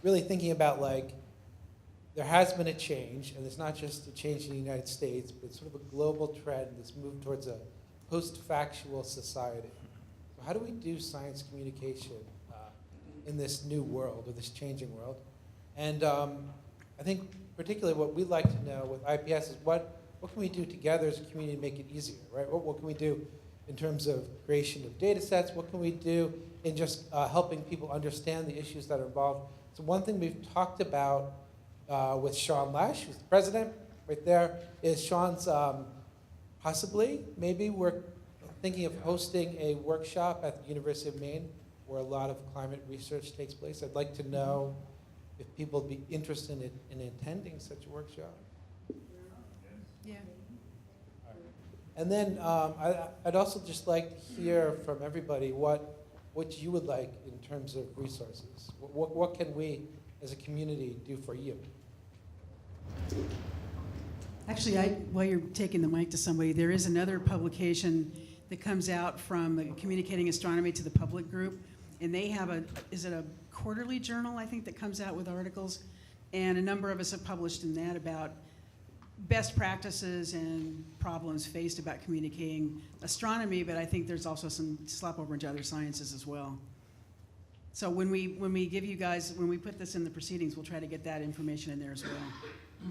really thinking about there has been a change, and it's not just a change in the United States, but it's sort of a global trend, this move towards a post-factual society. So how do we do science communication in this new world, or this changing world? And I think particularly what we'd like to know with IPS is what can we do together as a community to make it easier, right? What can we do in terms of creation of data sets? What can we do in just helping people understand the issues that are involved? So one thing we've talked about with Sean Lash, who's the president, right there, is Sean's maybe we're thinking of hosting a workshop at the University of Maine where a lot of climate research takes place. I'd like to know if people would be interested in attending such a workshop. Yeah. And then I'd also just like to hear from everybody what you would like in terms of resources. What can we as a community do for you? Actually, while you're taking the mic to somebody, there is another publication that comes out from the Communicating Astronomy to the Public group, and they have is it a quarterly journal, I think, that comes out with articles, and a number of us have published in that about best practices and problems faced about communicating astronomy, but I think there's also some slap over into other sciences as well. So when we give you guys, when we put this in the proceedings, we'll try to get that information in there as well.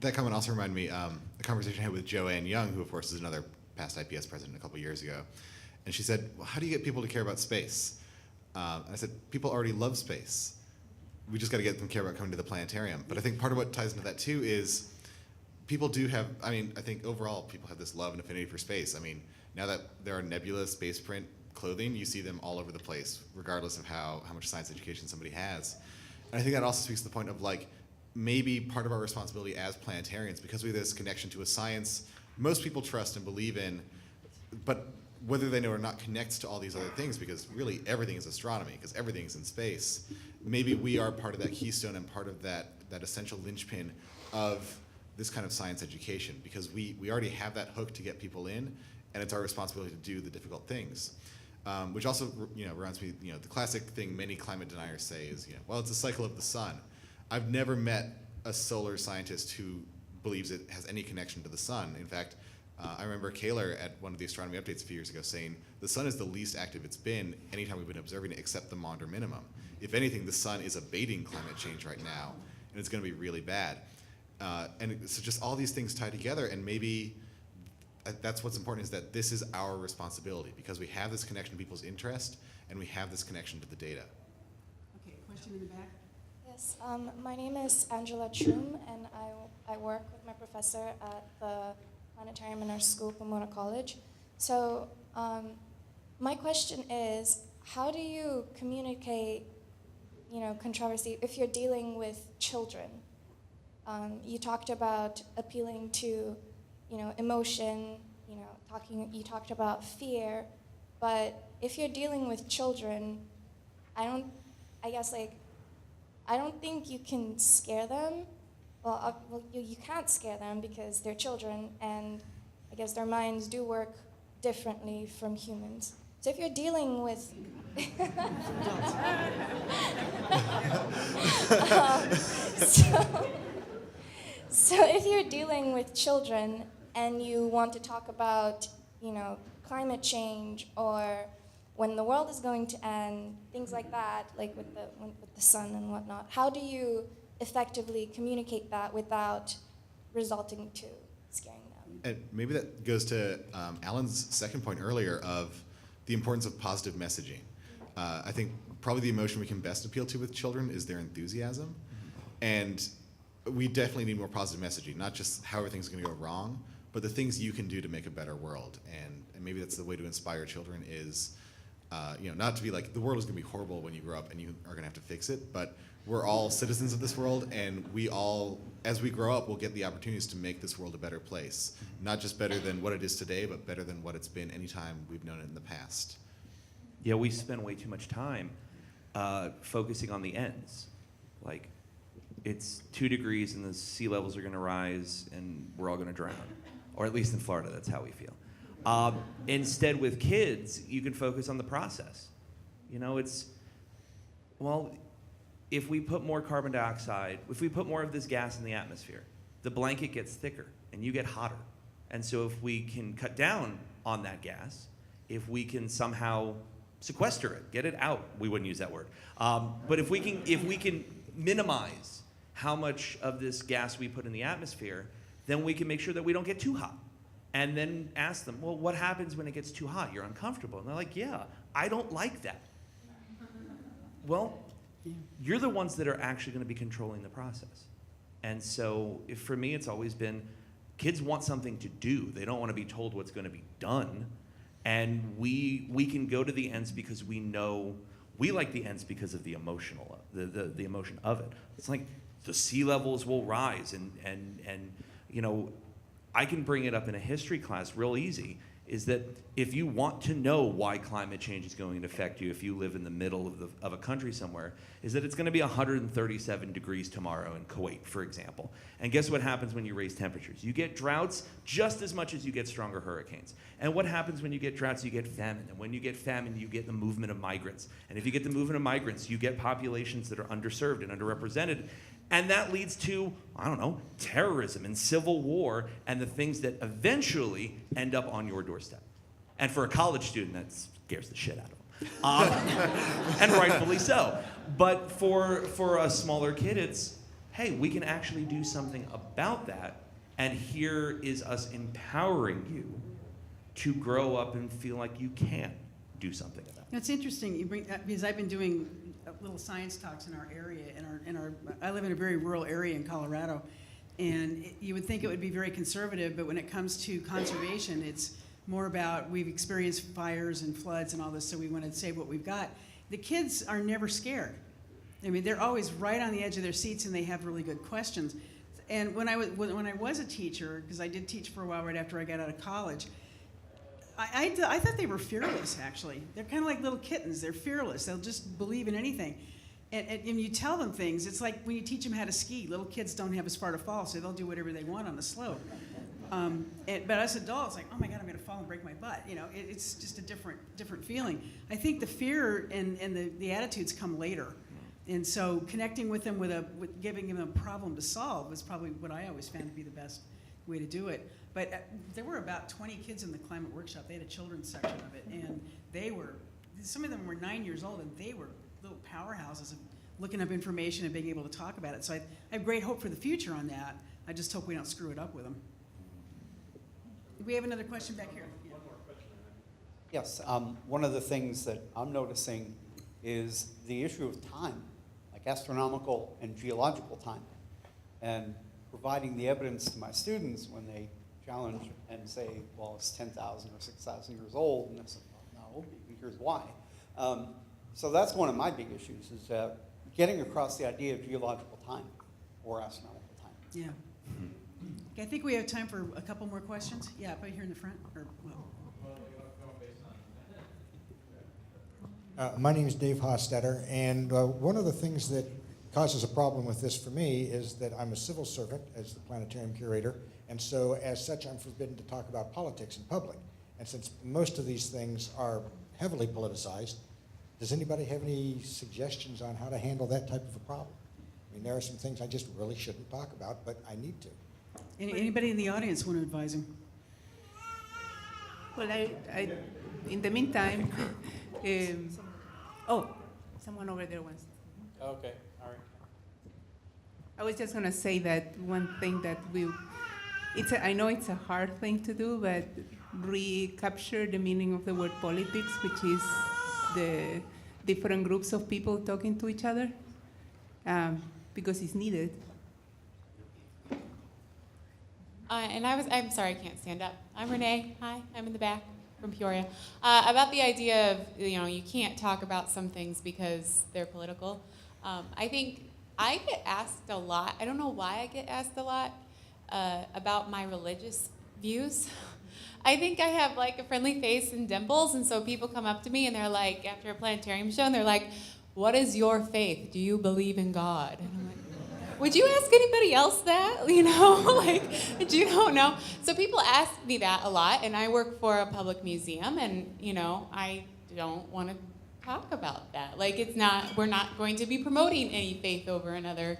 That comment also reminded me a conversation I had with Joanne Young, who of course is another past IPS president a couple years ago. And she said, well, how do you get people to care about space? And I said, people already love space. We just got to get them to care about coming to the planetarium. But I think part of what ties into that too is people do have, I think overall people have this love and affinity for space. Now that there are nebula space print clothing, you see them all over the place, regardless of how much science education somebody has. And I think that also speaks to the point of maybe part of our responsibility as planetarians, because we have this connection to a science most people trust and believe in, but whether they know or not connects to all these other things, because really everything is astronomy, because everything is in space. Maybe we are part of that keystone and part of that essential linchpin of this kind of science education, because we already have that hook to get people in, and it's our responsibility to do the difficult things. which also reminds me, the classic thing many climate deniers say is, well, it's a cycle of the sun. I've never met a solar scientist who believes it has any connection to the sun. In fact, I remember Kaler at one of the astronomy updates a few years ago saying the sun is the least active it's been anytime we've been observing it except the Maunder minimum. If anything, the sun is abating climate change right now, and it's going to be really bad. So just all these things tie together, and maybe that's what's important, is that this is our responsibility because we have this connection to people's interest and we have this connection to the data. Okay, question in the back. Yes, my name is Angela Troom, and I work with my professor at the Planetarium in our school, Pomona College. So my question is, how do you communicate, controversy if you're dealing with children? You talked about appealing to, emotion, you talked about fear, but if you're dealing with children, I don't think you can scare them. Well, you can't scare them because they're children, and I guess their minds do work differently from humans. So if you're dealing with so if you're dealing with children and you want to talk about, climate change or when the world is going to end, things like that, like with the sun and whatnot, how do you effectively communicate that without resulting to scaring them? And maybe that goes to Alan's second point earlier of the importance of positive messaging. I think probably the emotion we can best appeal to with children is their enthusiasm. And we definitely need more positive messaging, not just how everything's going to go wrong, but the things you can do to make a better world. And maybe that's the way to inspire children is, not to be like, the world is going to be horrible when you grow up and you are going to have to fix it, but we're all citizens of this world, and we all, as we grow up, will get the opportunities to make this world a better place. Not just better than what it is today, but better than what it's been any time we've known it in the past. Yeah, we spend way too much time focusing on the ends. Like, it's 2 degrees and the sea levels are going to rise and we're all going to drown. Or at least in Florida, that's how we feel. Instead, with kids, you can focus on the process. If we put more carbon dioxide, if we put more of this gas in the atmosphere, the blanket gets thicker and you get hotter. And so if we can cut down on that gas, if we can somehow sequester it, get it out, we wouldn't use that word. But if we can minimize how much of this gas we put in the atmosphere, then we can make sure that we don't get too hot. And then ask them, well, what happens when it gets too hot? You're uncomfortable. And they're like, yeah, I don't like that. Well, you're the ones that are actually going to be controlling the process. And so for me, it's always been, kids want something to do. They don't want to be told what's going to be done. And we can go to the ends because we know, we like the ends because of the emotional, the emotion of it. It's like the sea levels will rise and I can bring it up in a history class real easy, is that if you want to know why climate change is going to affect you if you live in the middle of a country somewhere, is that it's going to be 137 degrees tomorrow in Kuwait, for example. And guess what happens when you raise temperatures? You get droughts just as much as you get stronger hurricanes. And what happens when you get droughts? You get famine. And when you get famine, you get the movement of migrants. And if you get the movement of migrants, you get populations that are underserved and underrepresented. And that leads to, terrorism and civil war and the things that eventually end up on your doorstep. And for a college student, that scares the shit out of them. And rightfully so. But for a smaller kid, it's, hey, we can actually do something about that. And here is us empowering you to grow up and feel like you can do something about it. It's interesting you bring that, because I've been doing little science talks in our area. I live in a very rural area in Colorado, and you would think it would be very conservative, but when it comes to conservation, it's more about, we've experienced fires and floods and all this, so we want to save what we've got. The kids are never scared. I mean, they're always right on the edge of their seats, and they have really good questions. And when I was a teacher, because I did teach for a while right after I got out of college, I thought they were fearless, actually. They're kind of like little kittens. They're fearless. They'll just believe in anything. And you tell them things. It's like when you teach them how to ski. Little kids don't have as far to fall, so they'll do whatever they want on the slope. But as adults, like, oh my God, I'm going to fall and break my butt. You know, it's just a different feeling. I think the fear and the attitudes come later. And so connecting with them with giving them a problem to solve was probably what I always found to be the best way to do it. But there were about 20 kids in the climate workshop. They had a children's section of it, and some of them were 9 years old, and they were little powerhouses of looking up information and being able to talk about it. So I have great hope for the future on that. I just hope we don't screw it up with them. We have another question back here. Yeah. Yes, one of the things that I'm noticing is the issue of time, like astronomical and geological time, and providing the evidence to my students when they challenge and say, well, it's 10,000 or 6,000 years old, and I say, well, no, here's why. So that's one of my big issues, is getting across the idea of geological time or astronomical time. Yeah. Okay, I think we have time for a couple more questions. Yeah, right here in the front. My name is Dave Hostetter, and one of the things that causes a problem with this for me is that I'm a civil servant as the planetarium curator, and so as such I'm forbidden to talk about politics in public. And since most of these things are heavily politicized, does anybody have any suggestions on how to handle that type of a problem? I mean, there are some things I just really shouldn't talk about, but I need to. Anybody in the audience want to advise him? Well, in the meantime, someone over there wants. Okay, all right. I was just gonna say that one thing that I know it's a hard thing to do, but recapture the meaning of the word politics, which is the different groups of people talking to each other, because it's needed. I'm sorry, I can't stand up. I'm Renee. Hi, I'm in the back from Peoria. About the idea of, you can't talk about some things because they're political. I think I get asked a lot, I don't know why I get asked a lot about my religious views. I think I have like a friendly face and dimples, and so people come up to me and they're like, after a planetarium show, and they're like, what is your faith? Do you believe in God? And I'm like, would you ask anybody else that? Like, you don't know. So people ask me that a lot, and I work for a public museum, and, I don't want to talk about that. Like, we're not going to be promoting any faith over another.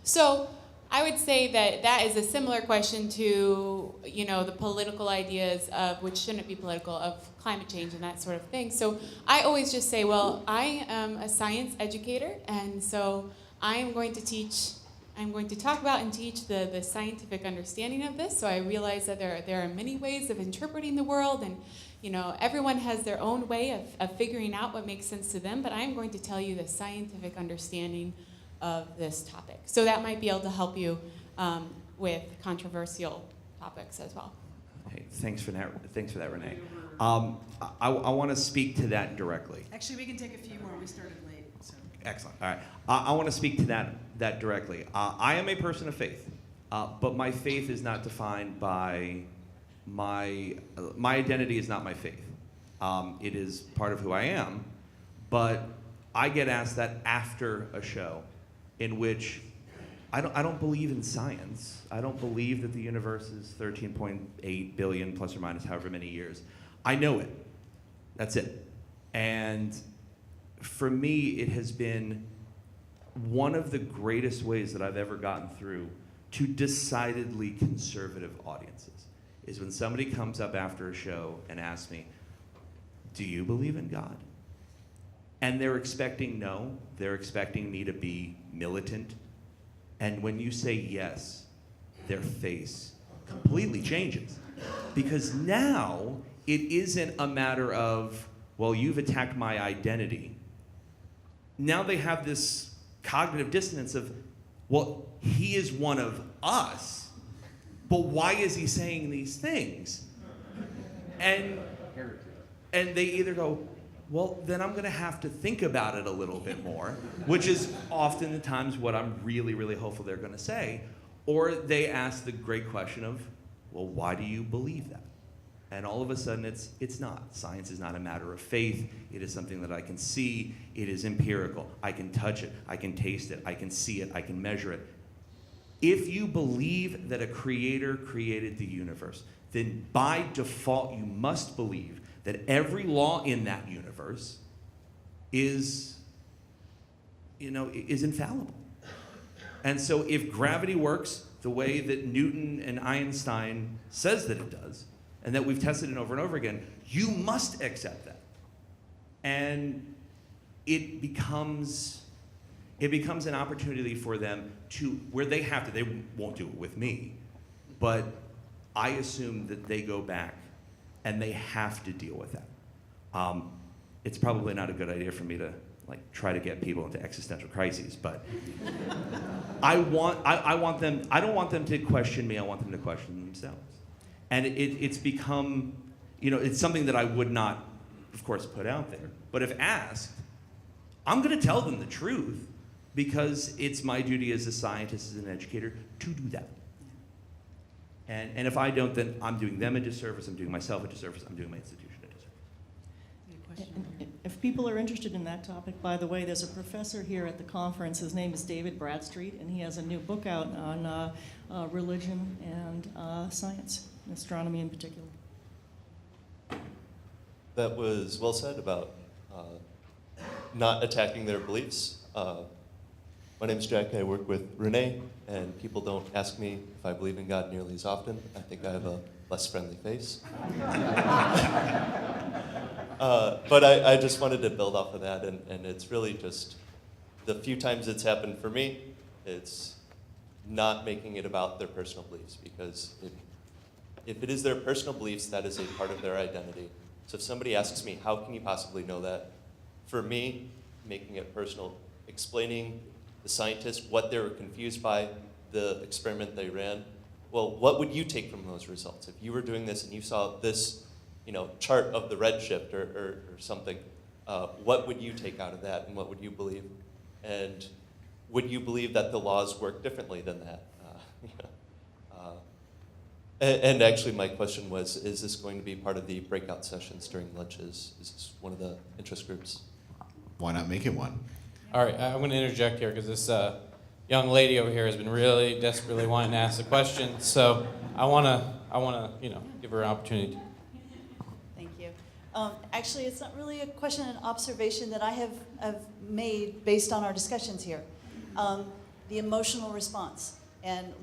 So I would say that is a similar question to, the political ideas of, which shouldn't be political, of climate change and that sort of thing. So I always just say, well, I am a science educator, and so I'm going to talk about and teach the scientific understanding of this. So I realize that there are many ways of interpreting the world, and everyone has their own way of figuring out what makes sense to them, but I'm going to tell you the scientific understanding of this topic. So that might be able to help you with controversial topics as well. Hey, thanks for that, Renee. I want to speak to that directly. Actually, we can take a few more. We started late. So. Excellent. All right. I want to speak to that directly. I am a person of faith, but my faith is not defined by my identity is not my faith. It is part of who I am, but I get asked that after a show in which I don't believe in science. I don't believe that the universe is 13.8 billion plus or minus however many years. I know it. That's it. And for me, it has been one of the greatest ways that I've ever gotten through to decidedly conservative audiences is when somebody comes up after a show and asks me, do you believe in God? And they're expecting no, they're expecting me to be militant. And when you say yes, their face completely changes. Because now it isn't a matter of, well, you've attacked my identity. Now they have this cognitive dissonance of, well, he is one of us, but why is he saying these things? And they either go, well, then I'm going to have to think about it a little bit more, which is often the times what I'm really, really hopeful they're going to say. Or they ask the great question of, well, why do you believe that? And all of a sudden, it's not. Science is not a matter of faith. It is something that I can see. It is empirical. I can touch it. I can taste it. I can see it. I can measure it. if you believe that a creator created the universe, then by default you must believe that every law in that universe is infallible. And so if gravity works the way that Newton and Einstein says that it does, and that we've tested it over and over again, you must accept that. And it becomes an opportunity for them to, where they have to, they won't do it with me, but I assume that they go back and they have to deal with that. It's probably not a good idea for me to try to get people into existential crises, but I don't want them to question me, I want them to question themselves. And it's become, it's something that I would not, of course, put out there. But if asked, I'm going to tell them the truth because it's my duty as a scientist, as an educator, to do that. And if I don't, then I'm doing them a disservice, I'm doing myself a disservice, I'm doing my institution a disservice. If people are interested in that topic, by the way, there's a professor here at the conference. His name is David Bradstreet, and he has a new book out on religion and science, astronomy in particular. That was well said about not attacking their beliefs. My name's Jack. I work with Renee, and people don't ask me if I believe in God nearly as often. I think I have a less friendly face. But I just wanted to build off of that, and it's really just the few times it's happened for me, it's not making it about their personal beliefs, because if it is their personal beliefs, that is a part of their identity. So if somebody asks me, how can you possibly know that? For me, making it personal, explaining the scientists what they were confused by, the experiment they ran. Well, what would you take from those results? If you were doing this and you saw this, chart of the redshift or something, what would you take out of that, and what would you believe? And would you believe that the laws work differently than that? And actually, my question was, is this going to be part of the breakout sessions during lunches? Is this one of the interest groups? Why not make it one? All right, I'm going to interject here because this young lady over here has been really desperately wanting to ask a question. So I want to, give her an opportunity. Thank you. Actually, it's not really a question, an observation that I have made based on our discussions here. The emotional response and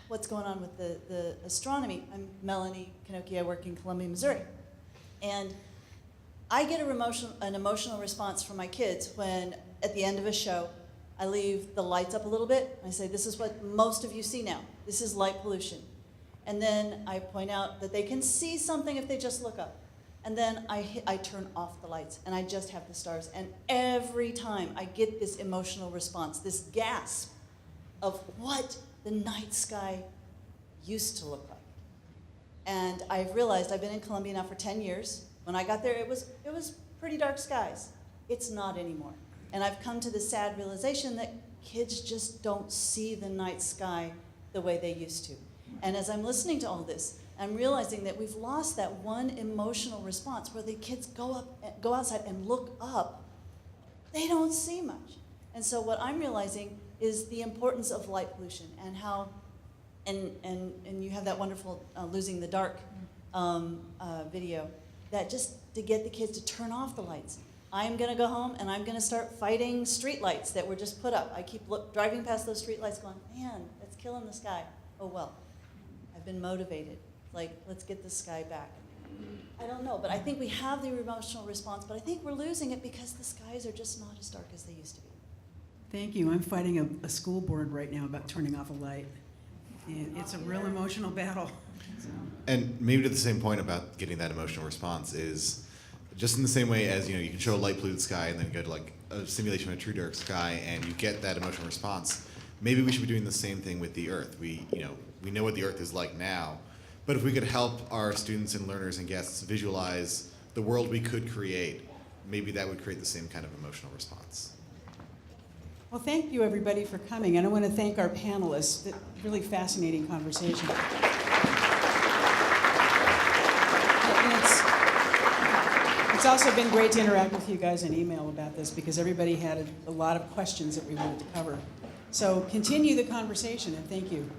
what's going on with the astronomy. I'm Melanie Kanoki. I work in Columbia, Missouri. And I get an emotional response from my kids when, at the end of a show, I leave the lights up a little bit. I say, this is what most of you see now. This is light pollution. And then I point out that they can see something if they just look up. And then I turn off the lights, and I just have the stars. And every time I get this emotional response, this gasp of what the night sky used to look like. And I've realized, I've been in Columbia now for 10 years. When I got there, it was pretty dark skies. It's not anymore. And I've come to the sad realization that kids just don't see the night sky the way they used to. And as I'm listening to all this, I'm realizing that we've lost that one emotional response where the kids go outside and look up. They don't see much. And so what I'm realizing is the importance of light pollution and how, and you have that wonderful Losing the Dark video, that just to get the kids to turn off the lights. I'm gonna go home and I'm gonna start fighting street lights that were just put up. I keep driving past those street lights going, man, it's killing the sky. Oh well, I've been motivated. Like, let's get the sky back. I don't know, but I think we have the emotional response, but I think we're losing it because the skies are just not as dark as they used to be. Thank you. I'm fighting a school board right now about turning off a light. And it's a real emotional battle. And maybe to the same point about getting that emotional response is just in the same way as, you can show a light polluted sky and then go to like a simulation of a true dark sky and you get that emotional response. Maybe we should be doing the same thing with the Earth. We know what the Earth is like now, but if we could help our students and learners and guests visualize the world we could create, maybe that would create the same kind of emotional response. Well, thank you everybody for coming, and I want to thank our panelists. Really fascinating conversation. It's also been great to interact with you guys in email about this because everybody had a lot of questions that we wanted to cover. So continue the conversation, and thank you.